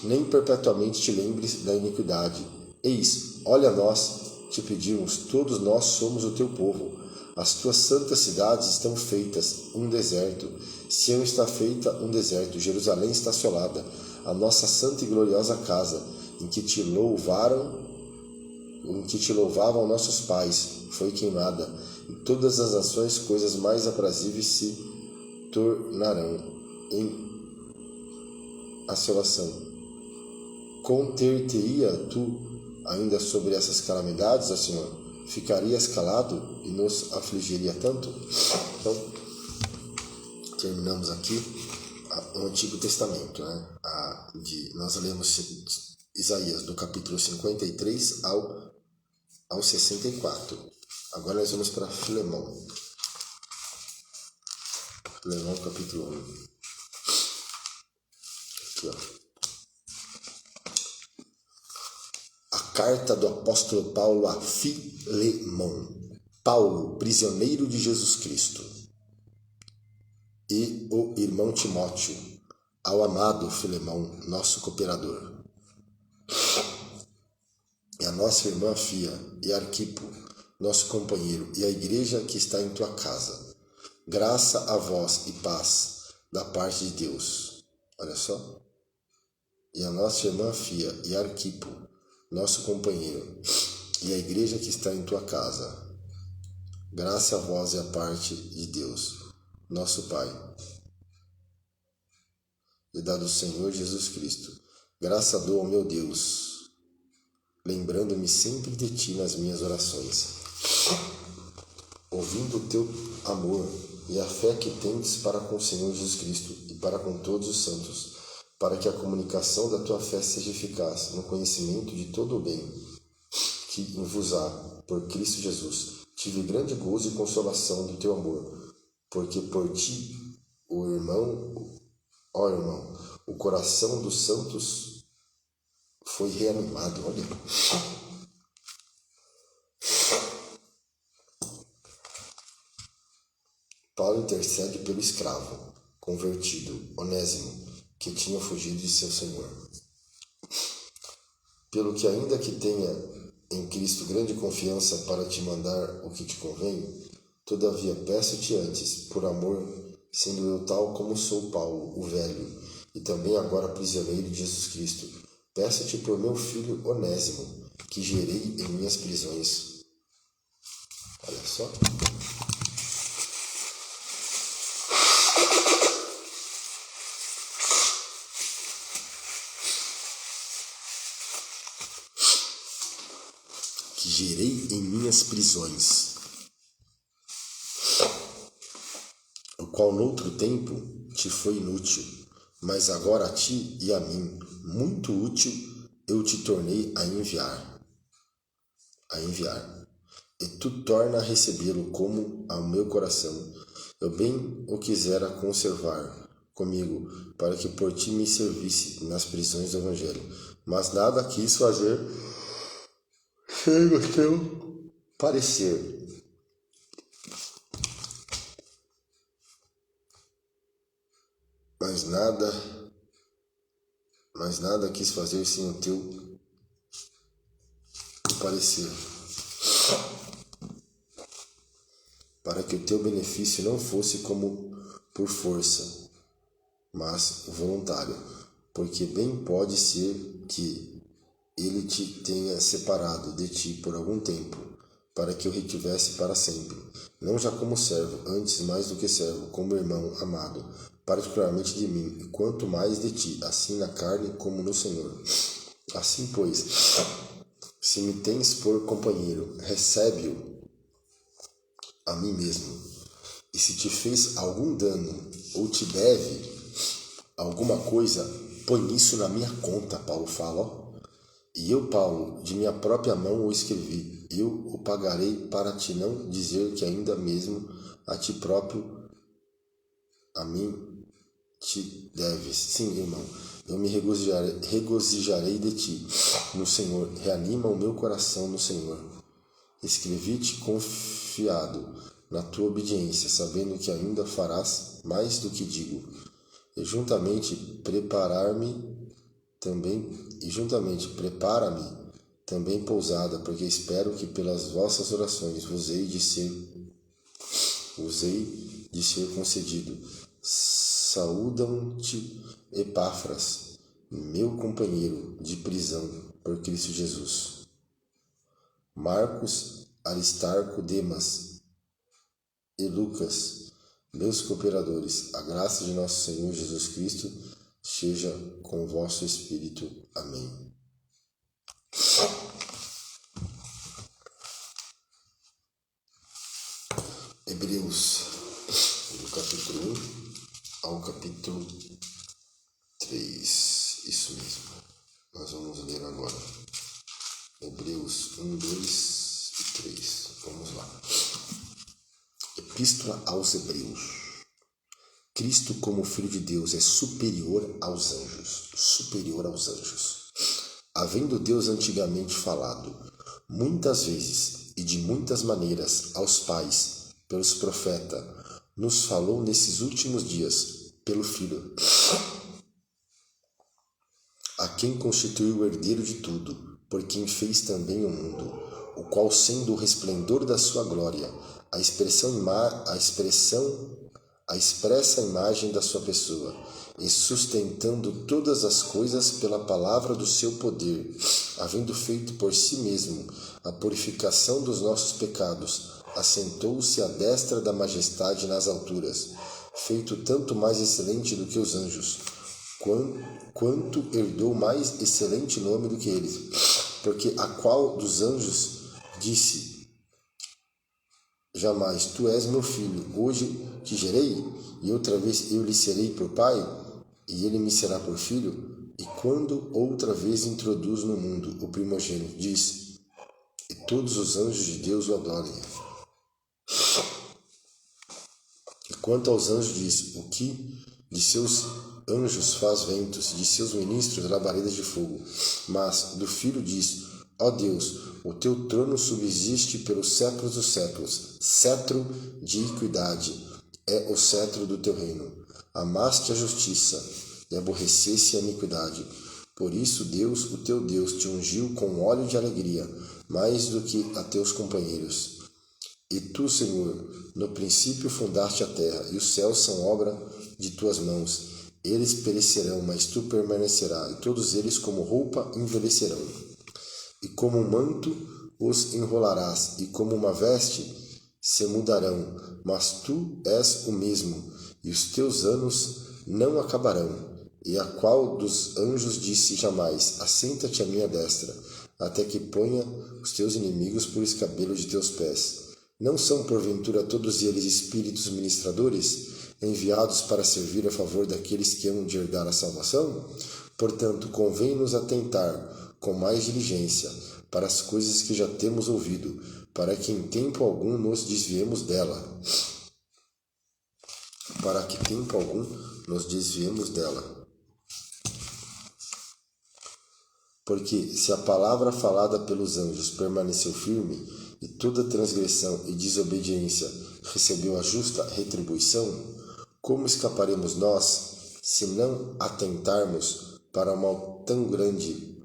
nem perpetuamente te lembres da iniquidade. Eis, olha nós, te pedimos, todos nós somos o teu povo. As tuas santas cidades estão feitas um deserto. Sião está feita um deserto. Jerusalém está assolada. A nossa santa e gloriosa casa, em que te louvavam nossos pais, foi queimada. E todas as nações, coisas mais aprazíveis, se tornarão em assolação. Conter-te-ia tu ainda sobre essas calamidades, ó Senhor? Ficarias calado e nos afligiria tanto? Então, terminamos aqui o Antigo Testamento, né? Nós lemos Isaías do capítulo 53 ao 64. Agora nós vamos para Filemão. Filemão capítulo 1. Aqui, ó. Carta do apóstolo Paulo a Filemão. Paulo, prisioneiro de Jesus Cristo, e o irmão Timóteo, ao amado Filemão, nosso cooperador, e a nossa irmã Fia e Arquipo, nosso companheiro, e a igreja que está em tua casa. Graça a vós e paz da parte de Deus. Olha só. E a nossa irmã Fia e Arquipo, nosso companheiro, e a igreja que está em tua casa. Graça a vós e a parte de Deus, nosso Pai, e da do Senhor Jesus Cristo. Graça dou ao meu Deus, lembrando-me sempre de ti nas minhas orações, ouvindo o teu amor e a fé que tens para com o Senhor Jesus Cristo e para com todos os santos, para que a comunicação da tua fé seja eficaz no conhecimento de todo o bem que em vos há por Cristo Jesus. Tive grande gozo e consolação do teu amor, porque por ti, ó irmão, o coração dos santos foi reanimado. Olha. Paulo intercede pelo escravo convertido, Onésimo, que tinha fugido de seu senhor. Pelo que, ainda que tenha em Cristo grande confiança para te mandar o que te convém, todavia peço-te antes, por amor, sendo eu tal como sou Paulo, o velho, e também agora prisioneiro de Jesus Cristo, peço-te por meu filho Onésimo, que gerei em minhas prisões. Olha só. Que gerei em minhas prisões, o qual noutro tempo te foi inútil, mas agora a ti e a mim, muito útil, eu te tornei a enviar. E tu torna a recebê-lo como ao meu coração. Eu bem o quisera conservar comigo, para que por ti me servisse nas prisões do Evangelho, mas nada quis fazer sem o teu parecer. Mas nada quis fazer sem o teu parecer, para que o teu benefício não fosse como por força, mas voluntário, porque bem pode ser que ele te tenha separado de ti por algum tempo, para que eu retivesse para sempre, não já como servo, antes mais do que servo, como irmão amado, particularmente de mim, e quanto mais de ti, assim na carne como no Senhor. Assim, pois, se me tens por companheiro, recebe-o a mim mesmo. E se te fez algum dano ou te deve alguma coisa, põe isso na minha conta, Paulo fala, ó. E eu, Paulo, de minha própria mão o escrevi. Eu o pagarei, para te não dizer que ainda mesmo a ti próprio, a mim te deves. Sim, irmão, eu me regozijarei de ti no Senhor. Reanima o meu coração no Senhor. Escrevi-te confiado na tua obediência, sabendo que ainda farás mais do que digo. E juntamente prepara-me também pousada, porque espero que pelas vossas orações vos hei de ser concedido. Saúdam-te Epáfras, meu companheiro de prisão por Cristo Jesus. Marcos, Aristarco, Demas e Lucas, meus cooperadores, a graça de nosso Senhor Jesus Cristo seja com o vosso espírito. Amém. Hebreus, do capítulo 1 ao capítulo 3. Isso mesmo. Nós vamos ler agora. Hebreus 1, 2 e 3. Vamos lá. Epístola aos Hebreus. Cristo, como Filho de Deus, é superior aos anjos. Havendo Deus antigamente falado, muitas vezes e de muitas maneiras aos pais, pelos profetas, nos falou nesses últimos dias, pelo Filho, quem constituiu o herdeiro de tudo, por quem fez também o mundo, o qual, sendo o resplendor da sua glória, a expressa imagem da sua pessoa, e sustentando todas as coisas pela palavra do seu poder, havendo feito por si mesmo a purificação dos nossos pecados, assentou-se à destra da majestade nas alturas, feito tanto mais excelente do que os anjos, quanto herdou mais excelente nome do que eles. Porque a qual dos anjos disse jamais: tu és meu filho, hoje te gerei, e outra vez eu lhe serei por pai, e ele me será por filho? E quando outra vez introduz no mundo o primogênito, diz: e todos os anjos de Deus o adorem. E quanto aos anjos diz: o que de seus anjos faz ventos, de seus ministros labaredas de fogo. Mas do Filho diz: ó Deus, o teu trono subsiste pelos séculos dos séculos, cetro de equidade é o cetro do teu reino. Amaste a justiça e aborreceste a iniquidade. Por isso Deus, o teu Deus, te ungiu com óleo de alegria, mais do que a teus companheiros. E tu, Senhor, no princípio fundaste a terra, e os céus são obra de tuas mãos. Eles perecerão, mas tu permanecerás, e todos eles como roupa envelhecerão. E como um manto os enrolarás, e como uma veste se mudarão. Mas tu és o mesmo, e os teus anos não acabarão. E a qual dos anjos disse jamais: assenta-te à minha destra, até que ponha os teus inimigos por escabelo de teus pés. Não são, porventura, todos eles espíritos ministradores, enviados para servir a favor daqueles que hão de herdar a salvação? Portanto, convém-nos atentar com mais diligência para as coisas que já temos ouvido, para que em tempo algum nos desviemos dela. Porque se a palavra falada pelos anjos permaneceu firme, e toda transgressão e desobediência recebeu a justa retribuição, como escaparemos nós, se não atentarmos para uma tão grande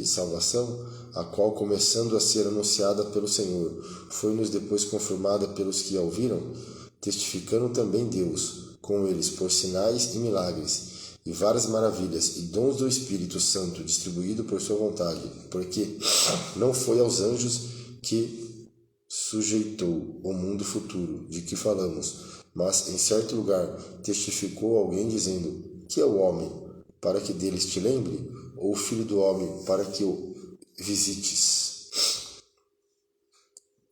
salvação, a qual, começando a ser anunciada pelo Senhor, foi-nos depois confirmada pelos que a ouviram, testificando também Deus com eles por sinais e milagres, e várias maravilhas e dons do Espírito Santo distribuído por sua vontade, porque não foi aos anjos que sujeitou o mundo futuro de que falamos, mas em certo lugar testificou alguém dizendo: que é o homem, para que deles te lembre, ou o filho do homem, para que o visites?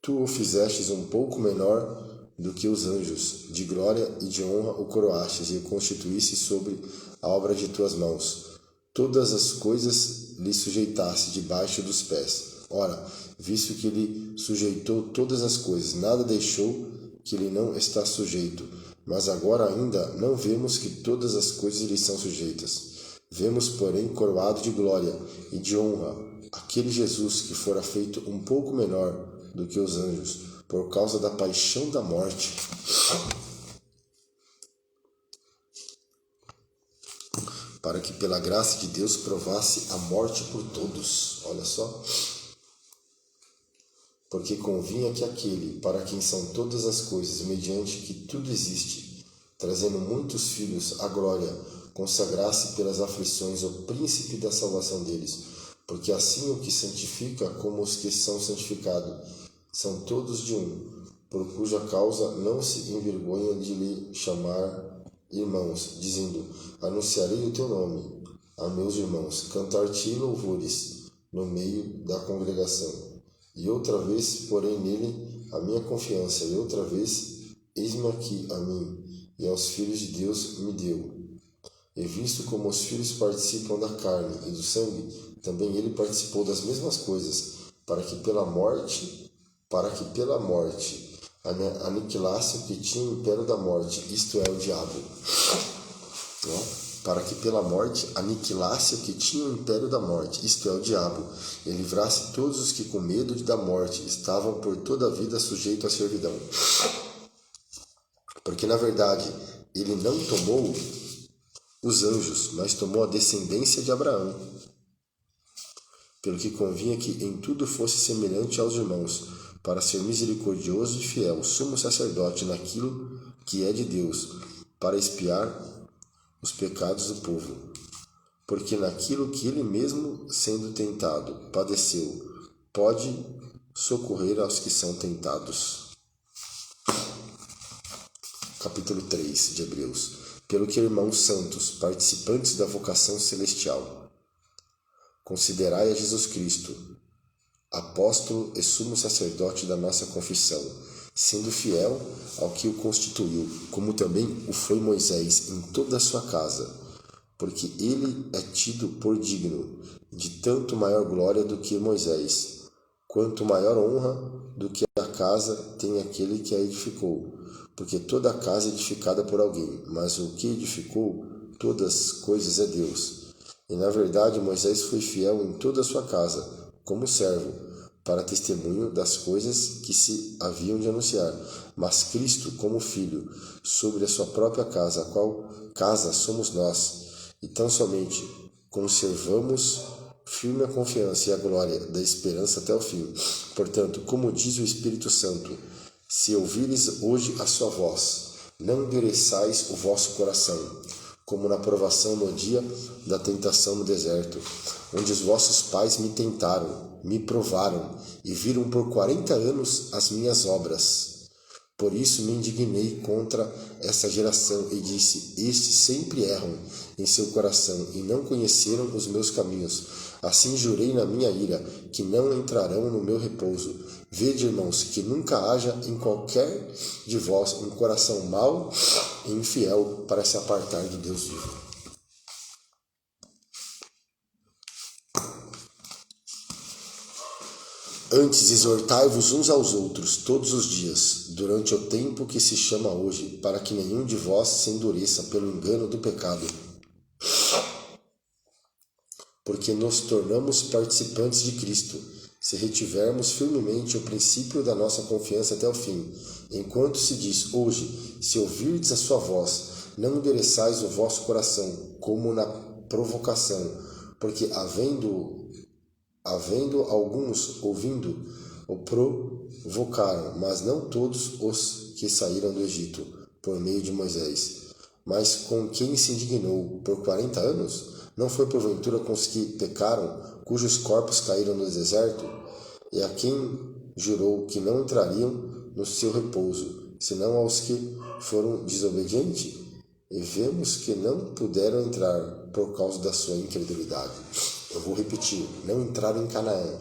Tu o fizestes um pouco menor do que os anjos, de glória e de honra o coroastes, e o constituísse sobre a obra de tuas mãos. Todas as coisas lhe sujeitaste debaixo dos pés. Ora, visto que lhe sujeitou todas as coisas, nada deixou que lhe não está sujeito. Mas agora ainda não vemos que todas as coisas lhe são sujeitas. Vemos, porém, coroado de glória e de honra aquele Jesus que fora feito um pouco menor do que os anjos, por causa da paixão da morte, para que pela graça de Deus provasse a morte por todos. Olha só. Porque convinha que aquele, para quem são todas as coisas, mediante que tudo existe, trazendo muitos filhos à glória, consagrasse pelas aflições o príncipe da salvação deles. Porque assim o que santifica como os que são santificados são todos de um, por cuja causa não se envergonha de lhe chamar irmãos, dizendo: anunciarei o teu nome a meus irmãos, cantar-te louvores no meio da congregação. E outra vez porém nele a minha confiança, e outra vez eis-me aqui a mim, e aos filhos de Deus me deu. E visto como os filhos participam da carne e do sangue, também ele participou das mesmas coisas, para que pela morte aniquilasse o que tinha o império da morte, isto é, o diabo. Para que pela morte aniquilasse o que tinha o império da morte, isto é, o diabo, e livrasse todos os que com medo da morte estavam por toda a vida sujeitos à servidão. Porque na verdade ele não tomou os anjos, mas tomou a descendência de Abraão, pelo que convinha que em tudo fosse semelhante aos irmãos, para ser misericordioso e fiel, sumo sacerdote naquilo que é de Deus, para expiar os pecados do povo. Porque naquilo que ele mesmo, sendo tentado, padeceu, pode socorrer aos que são tentados. Capítulo 3 de Hebreus. Pelo que, irmãos santos, participantes da vocação celestial, considerai a Jesus Cristo, apóstolo e sumo sacerdote da nossa confissão, sendo fiel ao que o constituiu, como também o foi Moisés em toda a sua casa, porque ele é tido por digno de tanto maior glória do que Moisés, quanto maior honra do que a casa tem aquele que a edificou, porque toda a casa é edificada por alguém, mas o que edificou todas as coisas é Deus. E na verdade Moisés foi fiel em toda a sua casa, como servo, para testemunho das coisas que se haviam de anunciar, mas Cristo como filho, sobre a sua própria casa, a qual casa somos nós, e tão somente conservamos firme a confiança e a glória da esperança até o fim. Portanto, como diz o Espírito Santo, se ouvires hoje a sua voz, não endureçais o vosso coração, como na provação no dia da tentação no deserto, onde os vossos pais me tentaram, me provaram e viram por 40 anos as minhas obras. Por isso me indignei contra essa geração e disse: estes sempre erram em seu coração e não conheceram os meus caminhos. Assim jurei na minha ira que não entrarão no meu repouso. Vede, irmãos, que nunca haja em qualquer de vós um coração mau e infiel para se apartar do Deus vivo. Antes, exortai-vos uns aos outros todos os dias, durante o tempo que se chama hoje, para que nenhum de vós se endureça pelo engano do pecado. Porque nos tornamos participantes de Cristo, se retivermos firmemente o princípio da nossa confiança até o fim. Enquanto se diz hoje, se ouvirdes a sua voz, não endureçais o vosso coração, como na provocação, porque havendo alguns ouvindo, o provocaram, mas não todos os que saíram do Egito, por meio de Moisés. Mas com quem se indignou por 40 anos? Não foi porventura com os que pecaram, cujos corpos caíram no deserto? E a quem jurou que não entrariam no seu repouso, senão aos que foram desobedientes? E vemos que não puderam entrar por causa da sua incredulidade. Eu vou repetir, não entraram em Canaã.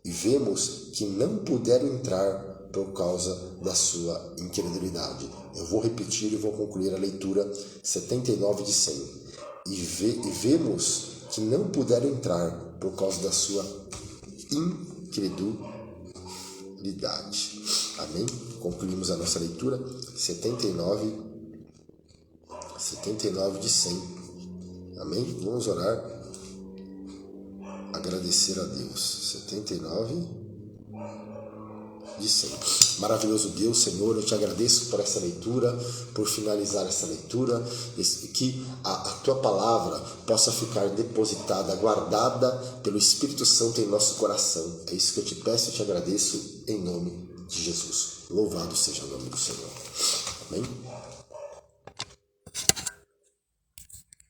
E vemos que não puderam entrar por causa da sua incredulidade. Eu vou repetir e vou concluir a leitura 79 de 100. E vemos que não puderam entrar por causa da sua incredulidade. Amém? Concluímos a nossa leitura 79 de 100. Amém? Vamos orar. Agradecer a Deus. 79 de 100. Maravilhoso Deus, Senhor, eu te agradeço por essa leitura, por finalizar essa leitura, que a tua palavra possa ficar depositada, guardada pelo Espírito Santo em nosso coração. É isso que eu te peço e te agradeço em nome de Jesus. Louvado seja o nome do Senhor. Amém?